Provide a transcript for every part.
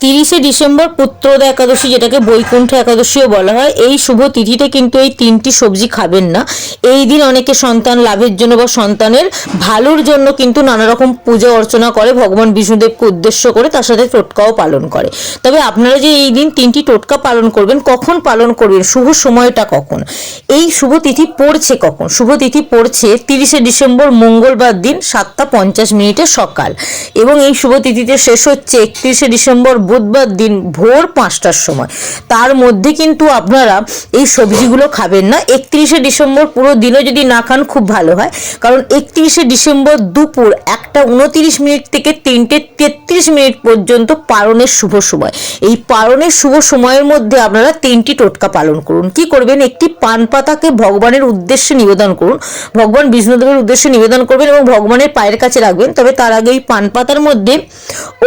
30শে December পুত্রদা একাদশী, যেটাকে বৈকুণ্ঠ একাদশীও বলা হয়, এই শুভ তিথিতে কিন্তু এই 3টি সবজি খাবেন না। এই দিন অনেকে সন্তান লাভের জন্য বা সন্তানের ভালোর জন্য কিন্তু নানা রকম পূজা অর্চনা করে ভগবান বিষ্ণুদেবকে উদ্দেশ্য করে, তার সাথে টোটকাও পালন করে। তবে আপনারা যে এই দিন 3টি টোটকা পালন করবেন, কখন পালন করবেন, শুভ সময়টা কখন, এই শুভ তিথি পড়ছে কখন? শুভ তিথি পড়ছে 30শে ডিসেম্বর মঙ্গলবার দিন 7:50 সকাল, এবং এই শুভ তিথিতে শেষ হচ্ছে 31শে ডিসেম্বর বুধবার দিন ভোর 5টার সময়। তার মধ্যে কিন্তু আপনারা এই সবজিগুলো খাবেন না। 31শে ডিসেম্বর পুরো দিনও যদি না খান খুব ভালো হয়, কারণ 31শে ডিসেম্বর দুপুর 1:29 থেকে 3:33 পর্যন্ত পারণের শুভ সময়। এই পারণের শুভ সময়ের মধ্যে আপনারা 3টি টোটকা পালন করুন। কি করবেন? একটি পান পাতাকে ভগবানের উদ্দেশ্যে নিবেদন করুন, ভগবান বিষ্ণুদেবের উদ্দেশ্যে নিবেদন করবেন এবং ভগবানের পায়ের কাছে রাখবেন। তবে তার আগে এই পান পাতার মধ্যে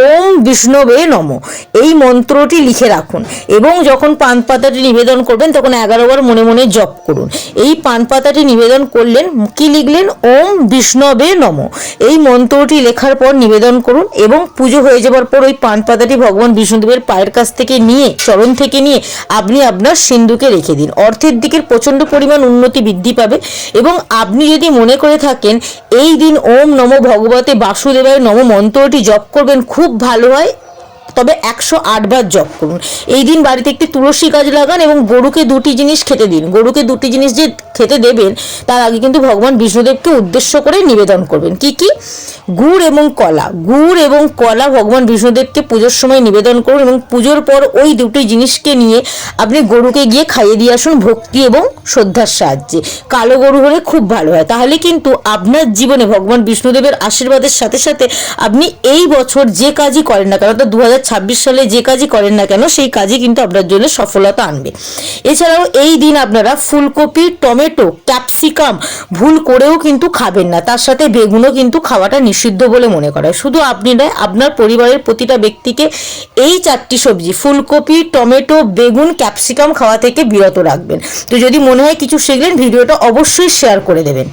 ওম বিষ্ণবে নমঃ এই মন্ত্রটি লিখে রাখুন, এবং যখন পান পাতাটি নিবেদন করবেন তখন 11 বার মনে মনে জপ করুন। এই পান পাতাটি নিবেদন করলেন, কি লিখলেন? ওম বিষ্ণবে নমঃ এই মন্ত্রটি লেখার পর নিবেদন করুন, এবং পুজো হয়ে যাবার পর ওই পান পাতাটি ভগবান বিষ্ণুদেবের পায়ের কাছ থেকে নিয়ে, চরণ থেকে নিয়ে আপনি আপনার সিন্ধুকে রেখে দিন। অর্থের দিকের প্রচণ্ড পরিমাণ উন্নতি বৃদ্ধি পাবে, এবং আপনি যদি মনে করে থাকেন এই দিন ওম নমঃ ভগবতে বাসুদেবায় নমঃ মন্ত্রটি জপ করবেন, খুব ভালো হয়। তবে 108 বার জপ করুন। এই দিন বাড়িতে একটি তুলসী গাছ লাগান এবং গরুকে 2টি জিনিস খেতে দিন। গরুকে 2টি জিনিস যে খেতে দেবেন তার আগে কিন্তু ভগবান বিষ্ণুদেবকে উদ্দেশ্য করে নিবেদন করবেন। কি কি? গুড় এবং কলা। গুড় এবং কলা ভগবান বিষ্ণুদেবকে পুজোর সময় নিবেদন করুন, এবং পুজোর পর ওই 2টি জিনিসকে নিয়ে আপনি গরুকে গিয়ে খাইয়ে দিয়ে আসুন ভক্তি এবং শ্রদ্ধার সাহায্যে। কালো গরু হলে খুব ভালো হয়। তাহলে কিন্তু আপনার জীবনে ভগবান বিষ্ণুদেবের আশীর্বাদের সাথে সাথে আপনি এই বছর যে কাজই করেন না কেন, অর্থাৎ 2026 সালে যে কাজই করেন না কেন, সেই কাজই কিন্তু আপনার জন্য সফলতা আনবে। এছাড়াও এই দিন আপনারা ফুলকপি, টমেটো, ক্যাপসিকাম ভুল করেও কিন্তু খাবেন না। তার সাথে বেগুনও কিন্তু খাওয়াটা নিষিদ্ধ বলে মনে করা হয়। শুধু আপনি নয়, আপনার পরিবারের প্রতিটা ব্যক্তিকে এই 4টি সবজি ফুলকপি, টমেটো, বেগুন, ক্যাপসিকাম খাওয়া থেকে বিরত রাখবেন। তো যদি মনে হয় কিছু শিখলেন, ভিডিওটা অবশ্যই শেয়ার করে দেবেন।